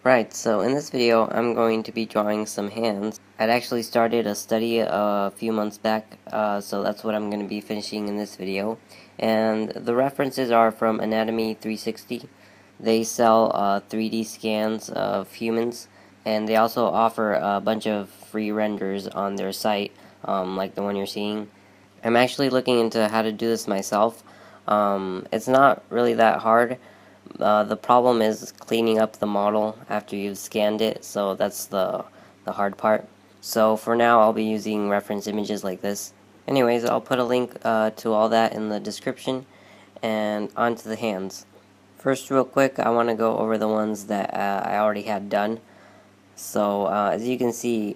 Right, so in this video, I'm going to be drawing some hands. I'd actually started a study a few months back, so that's what I'm going to be finishing in this video. And the references are from Anatomy 360. They sell 3D scans of humans, and they also offer a bunch of free renders on their site, like the one you're seeing. I'm actually looking into how to do this myself. It's not really that hard. The problem is cleaning up the model after you've scanned it, so that's the hard part. So for now, I'll be using reference images like this. Anyways, I'll put a link to all that in the description, and onto the hands. First, real quick, I want to go over the ones that I already had done. So as you can see,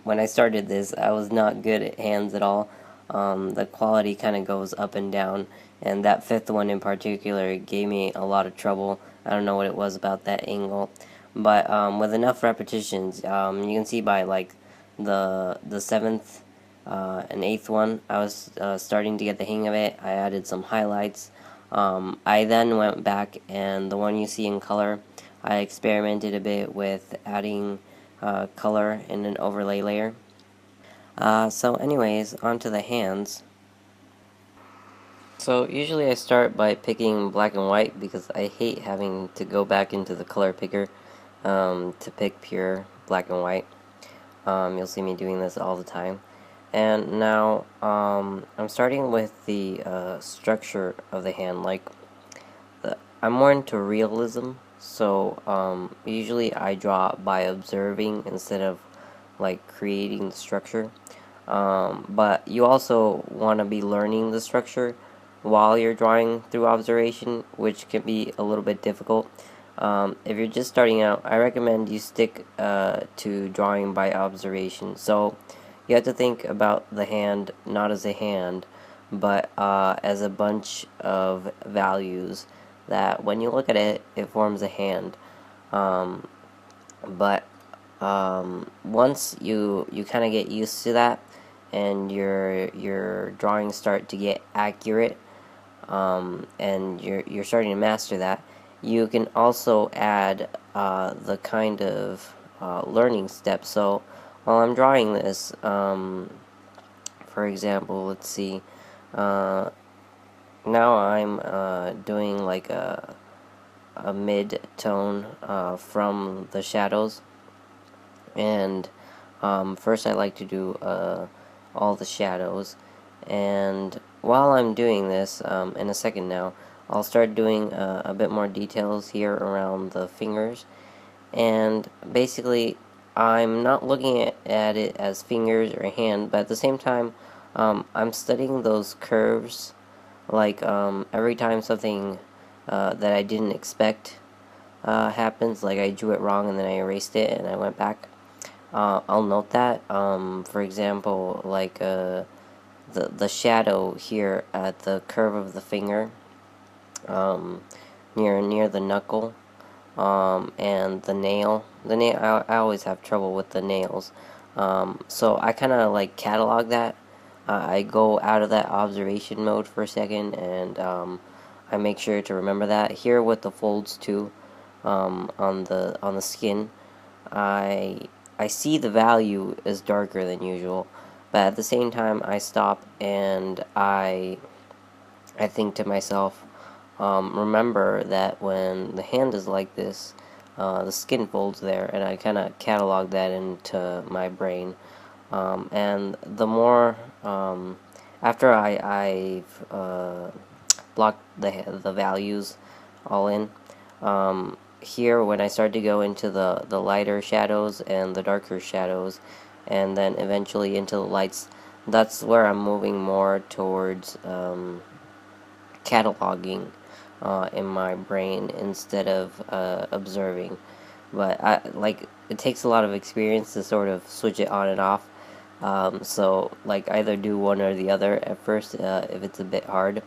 when I started this, I was not good at hands at all. The quality kind of goes up and down, and that fifth one in particular gave me a lot of trouble. I don't know what it was about that angle, but with enough repetitions, you can see by like the seventh and eighth one, I was starting to get the hang of it. I added some highlights. I then went back, and the one you see in color, I experimented a bit with adding color in an overlay layer. So anyways, onto the hands. So usually I start by picking black and white because I hate having to go back into the color picker to pick pure black and white. You'll see me doing this all the time. And now I'm starting with the structure of the hand. I'm more into realism, so usually I draw by observing instead of like creating the structure. But you also want to be learning the structure while you're drawing through observation, which can be a little bit difficult. If you're just starting out, I recommend you stick to drawing by observation. So you have to think about the hand not as a hand, but as a bunch of values that when you look at it, it forms a hand. But once you kind of get used to that, and your drawings start to get accurate, and you're starting to master that, you can also add the kind of learning steps. So while I'm drawing this, for example, let's see, now I'm doing like a mid-tone from the shadows, and first I like to do all the shadows, and while I'm doing this, in a second now, I'll start doing a bit more details here around the fingers, and basically I'm not looking at it as fingers or hand, but at the same time I'm studying those curves, like every time something that I didn't expect happens, like I drew it wrong and then I erased it and I went back, I'll note that. For example, like the shadow here at the curve of the finger, near the knuckle, and the nail. I always have trouble with the nails. So I kind of like catalog that. I go out of that observation mode for a second, and I make sure to remember that. Here with the folds too, on the skin, I see the value is darker than usual, but at the same time I stop and I think to myself, remember that when the hand is like this, the skin folds there, and I kind of catalog that into my brain. And the more, after I've blocked the values all in, here when I start to go into the lighter shadows and the darker shadows, and then eventually into the lights, that's where I'm moving more towards cataloging in my brain instead of observing. But it takes a lot of experience to sort of switch it on and off. So like either do one or the other at first if it's a bit hard,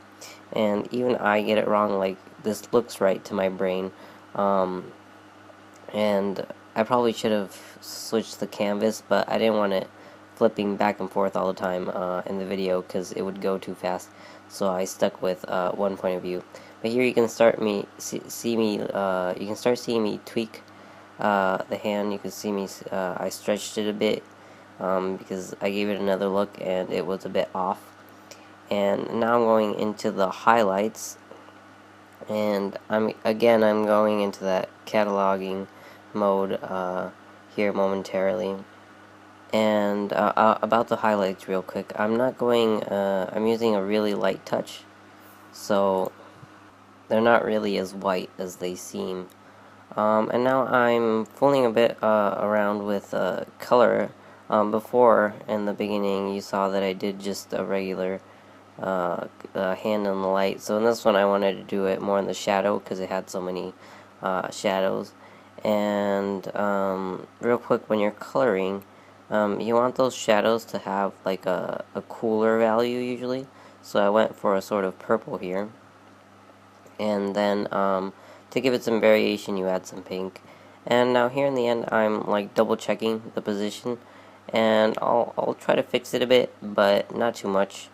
and even I get it wrong. Like this looks right to my brain, and I probably should have switched the canvas, but I didn't want it flipping back and forth all the time in the video because it would go too fast, so I stuck with one point of view. But here you can start me see me you can start seeing me tweak the hand. You can see me, I stretched it a bit because I gave it another look and it was a bit off. And now I'm going into the highlights, and I'm going into that cataloging mode here momentarily. And about the highlights real quick, I'm using a really light touch, so they're not really as white as they seem. And now I'm fooling a bit around with color. Before, in the beginning, you saw that I did just a regular hand in the light. So in this one, I wanted to do it more in the shadow because it had so many shadows. And real quick, when you're coloring, you want those shadows to have like a cooler value usually. So I went for a sort of purple here. And then to give it some variation, you add some pink. And now here in the end, I'm like double checking the position, and I'll try to fix it a bit, but not too much.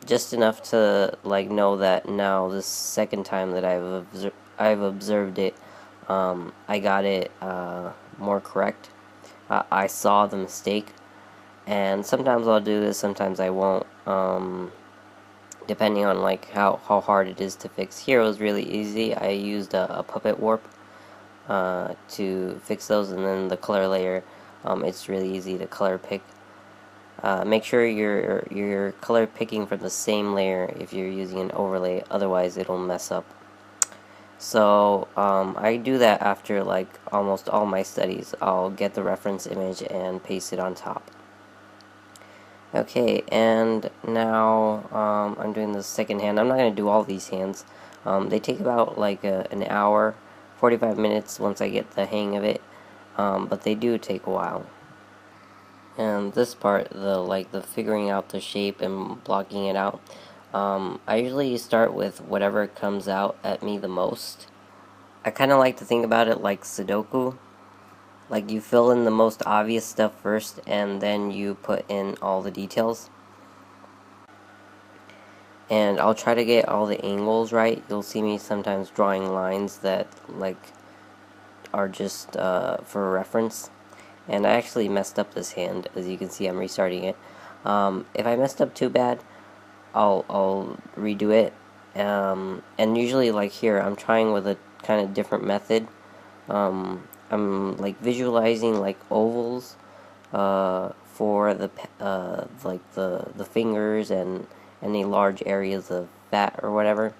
Just enough to like know that now this second time that I've observed it, I got it more correct. I saw the mistake, and sometimes I'll do this, sometimes I won't. Depending on like how hard it is to fix. Here it was really easy. I used a puppet warp to fix those, and then the color layer, it's really easy to color pick. Make sure you're color picking from the same layer if you're using an overlay, otherwise it'll mess up. So I do that after like almost all my studies. I'll get the reference image and paste it on top. Okay, and now I'm doing the second hand. I'm not going to do all these hands. They take about like an hour, 45 minutes once I get the hang of it, but they do take a while. And this part, the figuring out the shape and blocking it out, I usually start with whatever comes out at me the most. I kind of like to think about it like Sudoku. Like you fill in the most obvious stuff first, and then you put in all the details. And I'll try to get all the angles right. You'll see me sometimes drawing lines that like are just for reference. And I actually messed up this hand. As you can see, I'm restarting it. If I messed up too bad, I'll redo it. And usually, like here, I'm trying with a kind of different method. I'm like visualizing like ovals for the like the fingers and any large areas of fat or whatever.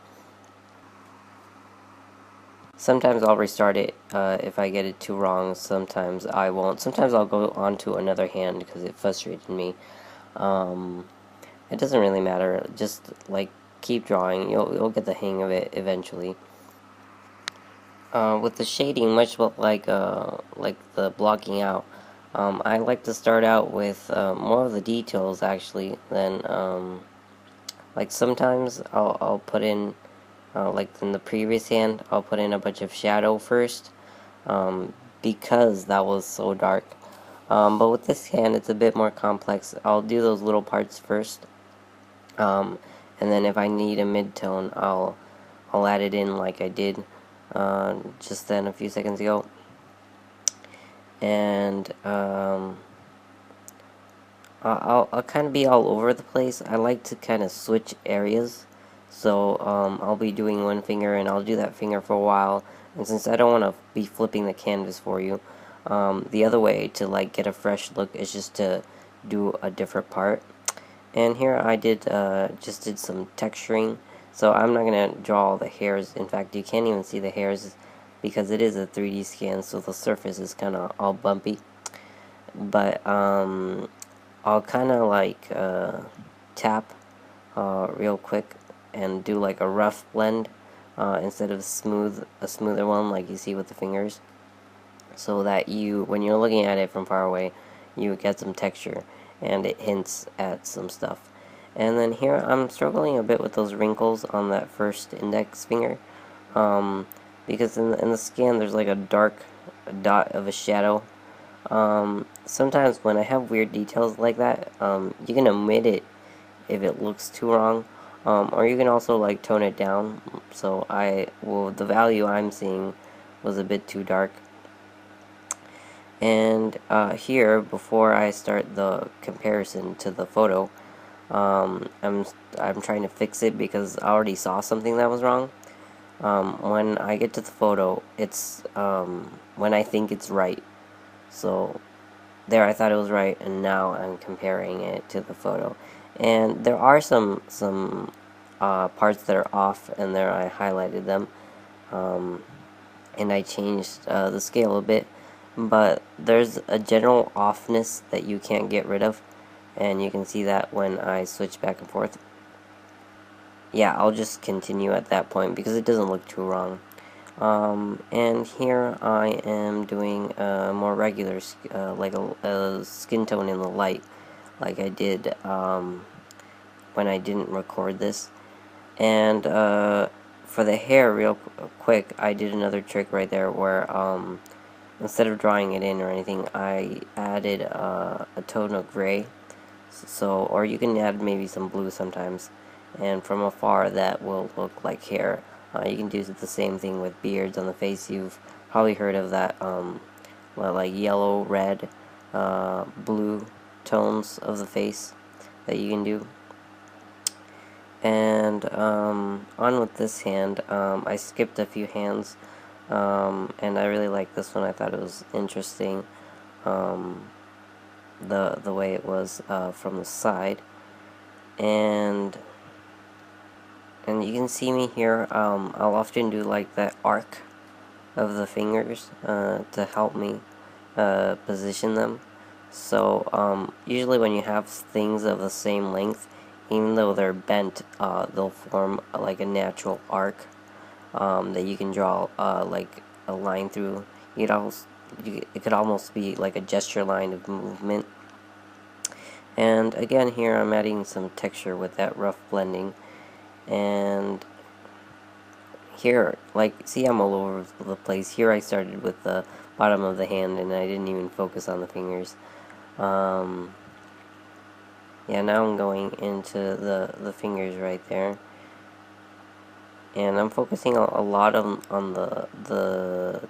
Sometimes I'll restart it if I get it too wrong. Sometimes I won't. Sometimes I'll go on to another hand because it frustrated me. It doesn't really matter. Just like keep drawing. You'll get the hang of it eventually. With the shading, much like the blocking out, I like to start out with more of the details actually than like sometimes I'll put in like in the previous hand I'll put in a bunch of shadow first because that was so dark. But with this hand it's a bit more complex. I'll do those little parts first, and then if I need a mid-tone I'll add it in like I did just then a few seconds ago. And I'll kind of be all over the place. I like to kind of switch areas. So I'll be doing one finger and I'll do that finger for a while. And since I don't want to be flipping the canvas for you, the other way to like get a fresh look is just to do a different part. And here I just did some texturing. So I'm not going to draw all the hairs. In fact, you can't even see the hairs because it is a 3D scan, so the surface is kind of all bumpy. But I'll kind of like tap real quick and do like a rough blend instead of a smoother one like you see with the fingers, so that when you're looking at it from far away, you get some texture and it hints at some stuff. And then here I'm struggling a bit with those wrinkles on that first index finger, because in the scan there's like a dark dot of a shadow. Sometimes when I have weird details like that, you can omit it if it looks too wrong, or you can also like tone it down. So the value I'm seeing was a bit too dark. And here, before I start the comparison to the photo, I'm trying to fix it because I already saw something that was wrong. When I get to the photo, it's when I think it's right. So there, I thought it was right, and now I'm comparing it to the photo. And there are some parts that are off, and there I highlighted them, and I changed the scale a bit. But there's a general offness that you can't get rid of, and you can see that when I switch back and forth. Yeah, I'll just continue at that point because it doesn't look too wrong. And here I am doing a more regular, like a skin tone in the light, like I did when I didn't record this. And for the hair, real quick, I did another trick right there where instead of drawing it in or anything, I added a tone of gray. So, or you can add maybe some blue sometimes, and from afar that will look like hair. You can do the same thing with beards on the face. You've probably heard of that, like yellow, red, blue tones of the face that you can do. And on with this hand, I skipped a few hands, and I really like this one. I thought it was interesting, the way it was from the side, and you can see me here. I'll often do like that arc of the fingers to help me position them. So usually when you have things of the same length, even though they're bent, they'll form like a natural arc that you can draw like a line through. It could almost be like a gesture line of movement. And again, here I'm adding some texture with that rough blending. And here, like, see, I'm all over the place. Here I started with the bottom of the hand and I didn't even focus on the fingers. Yeah, now I'm going into the fingers right there, and I'm focusing a lot on the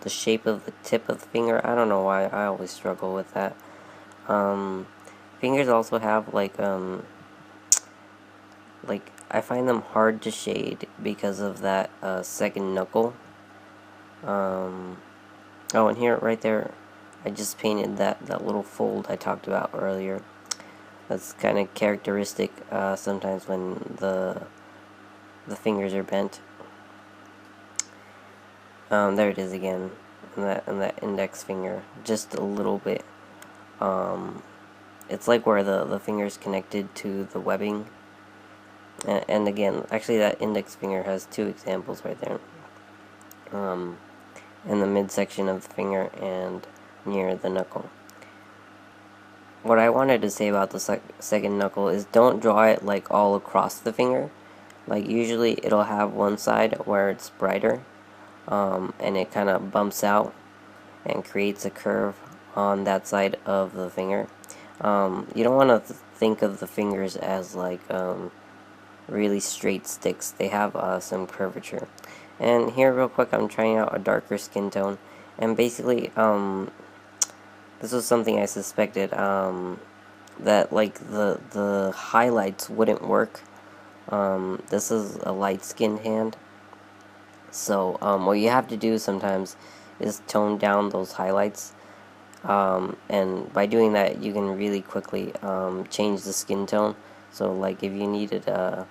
shape of the tip of the finger. I don't know why I always struggle with that. Fingers also have like I find them hard to shade because of that second knuckle. Oh, and here right there, I just painted that little fold I talked about earlier. That's kind of characteristic sometimes when the fingers are bent. There it is again, and that index finger, just a little bit. It's like where the finger's connected to the webbing. And again, actually that index finger has two examples right there. In the midsection of the finger and near the knuckle. What I wanted to say about the second knuckle is don't draw it like all across the finger. Like usually it'll have one side where it's brighter, and it kind of bumps out and creates a curve on that side of the finger. You don't want to think of the fingers as like really straight sticks. They have some curvature. And here real quick, I'm trying out a darker skin tone, and basically this was something I suspected, that like the highlights wouldn't work. This is a light-skinned hand, so what you have to do sometimes is tone down those highlights, and by doing that you can really quickly change the skin tone. So like if you needed a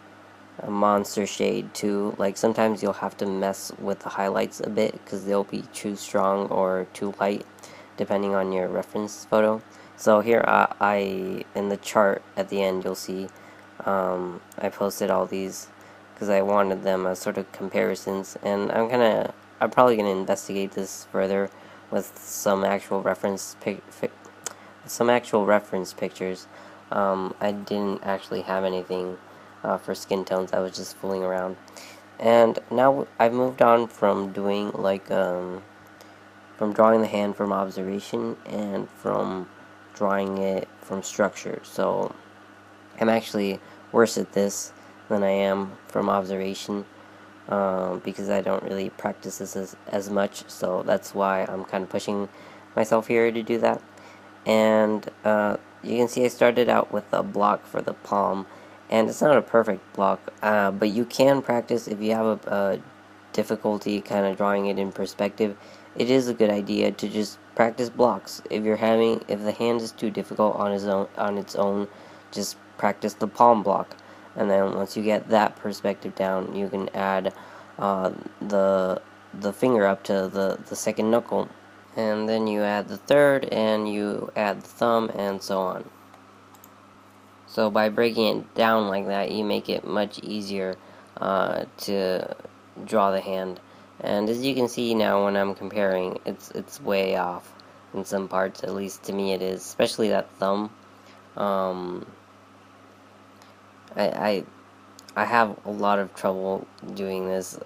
monster shade too, like sometimes you'll have to mess with the highlights a bit because they'll be too strong or too light depending on your reference photo. So here I in the chart at the end you'll see I posted all these because I wanted them as sort of comparisons, and I'm probably gonna investigate this further with some actual reference pictures. I didn't actually have anything for skin tones. I was just fooling around. And now I've moved on from doing like from drawing the hand from observation and from drawing it from structure. So I'm actually worse at this than I am from observation, because I don't really practice this as much. So that's why I'm kind of pushing myself here to do that. And you can see I started out with a block for the palm, and it's not a perfect block, but you can practice if you have a difficulty kind of drawing it in perspective. It is a good idea to just practice blocks. If the hand is too difficult on its own, just practice the palm block, and then once you get that perspective down, you can add uh, the finger up to the second knuckle, and then you add the third, and you add the thumb, and so on. So by breaking it down like that, you make it much easier to draw the hand. And as you can see now, when I'm comparing, it's way off in some parts. At least to me, it is, especially that thumb. Um, I have a lot of trouble doing this.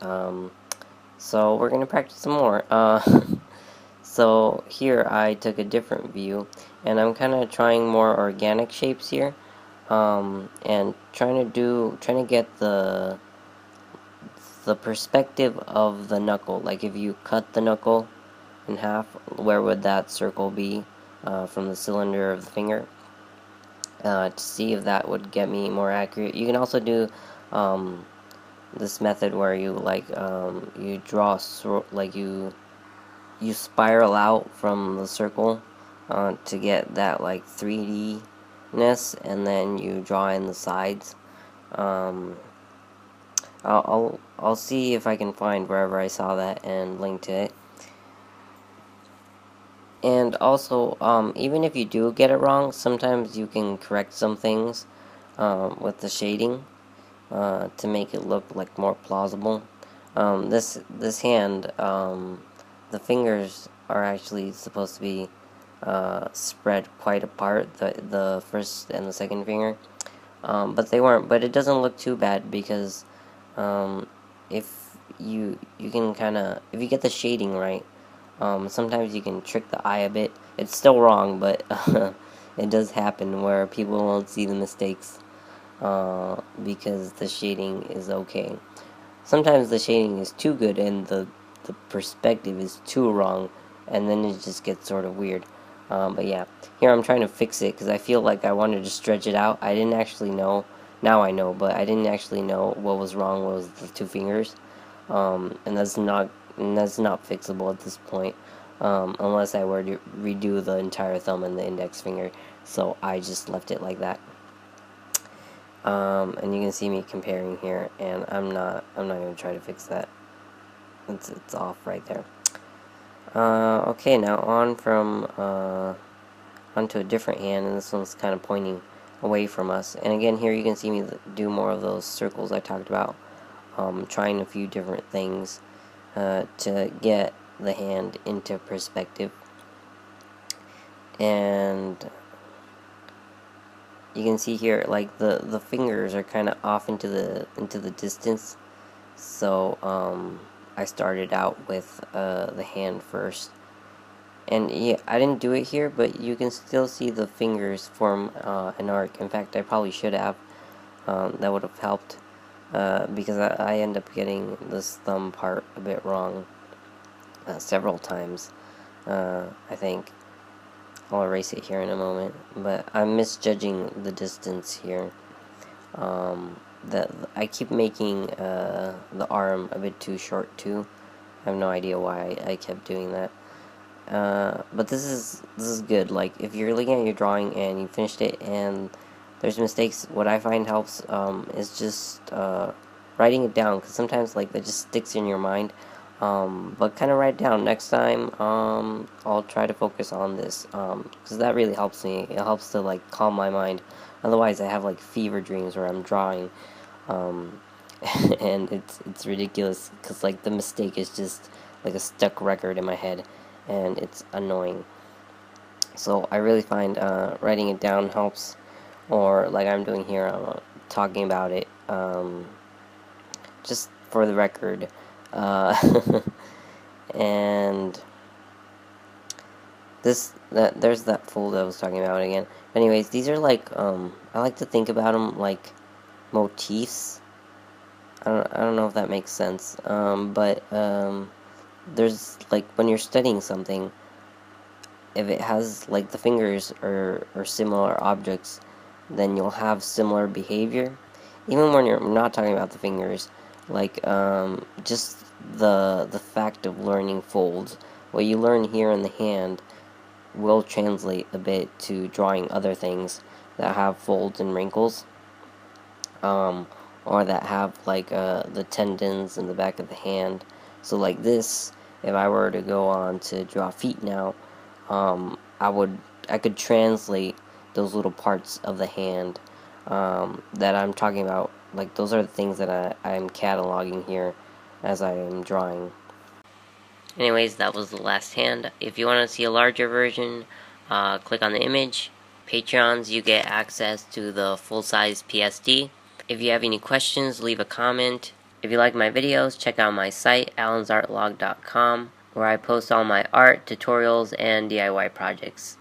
So we're gonna practice some more. So here I took a different view, and I'm kind of trying more organic shapes here, and trying to get the perspective of the knuckle. Like if you cut the knuckle in half, where would that circle be from the cylinder of the finger? To see if that would get me more accurate. You can also do this method where you you draw like you spiral out from the circle to get that like 3D-ness, and then you draw in the sides. I'll see if I can find wherever I saw that and link to it. And also, even if you do get it wrong, sometimes you can correct some things with the shading to make it look like more plausible. This hand, the fingers are actually supposed to be spread quite apart, the first and the second finger, but they weren't. But it doesn't look too bad because if you can kind of, if you get the shading right, sometimes you can trick the eye a bit. It's still wrong, but it does happen where people won't see the mistakes because the shading is okay. Sometimes the shading is too good and the perspective is too wrong, and then it just gets sort of weird. But yeah, here I'm trying to fix it because I feel like I wanted to stretch it out. I didn't actually know. Now I know, but I didn't actually know what was wrong was the two fingers, and that's not fixable at this point, unless I were to redo the entire thumb and the index finger. So I just left it like that. And you can see me comparing here, and I'm not gonna try to fix that. It's off right there. Okay, now onto a different hand, and this one's kind of pointing away from us. And again, here you can see me do more of those circles I talked about, trying a few different things to get the hand into perspective. And you can see here, like the fingers are kind of off into the distance. So I started out with the hand first, and yeah, I didn't do it here, but you can still see the fingers form an arc. In fact, I probably should have. That would have helped because I end up getting this thumb part a bit wrong several times. I think I'll erase it here in a moment, but I'm misjudging the distance here. That I keep making the arm a bit too short too. I have no idea why I kept doing that. But this is good. Like if you're looking at your drawing and you finished it and there's mistakes, what I find helps is just writing it down, because sometimes like that just sticks in your mind. But kind of write it down. Next time I'll try to focus on this because that really helps me. It helps to like calm my mind. Otherwise I have like fever dreams where I'm drawing and it's ridiculous because like the mistake is just like a stuck record in my head, and it's annoying. So I really find writing it down helps, or like I'm doing here, talking about it just for the record. And there's that fold I was talking about again. But anyways, these are like I like to think about them like motifs. I don't know if that makes sense. But there's like when you're studying something, if it has like the fingers or similar objects, then you'll have similar behavior. Even when you're not talking about the fingers, like just the fact of learning folds. What you learn here in the hand will translate a bit to drawing other things that have folds and wrinkles, um, or that have like the tendons in the back of the hand. So like this, if I were to go on to draw feet now, I could translate those little parts of the hand that I'm talking about. Like those are the things that I'm cataloging here as I am drawing. Anyways, that was the last hand. If you want to see a larger version, click on the image. Patreons, you get access to the full-size PSD. If you have any questions, leave a comment. If you like my videos, check out my site, allensartlog.com, where I post all my art, tutorials, and DIY projects.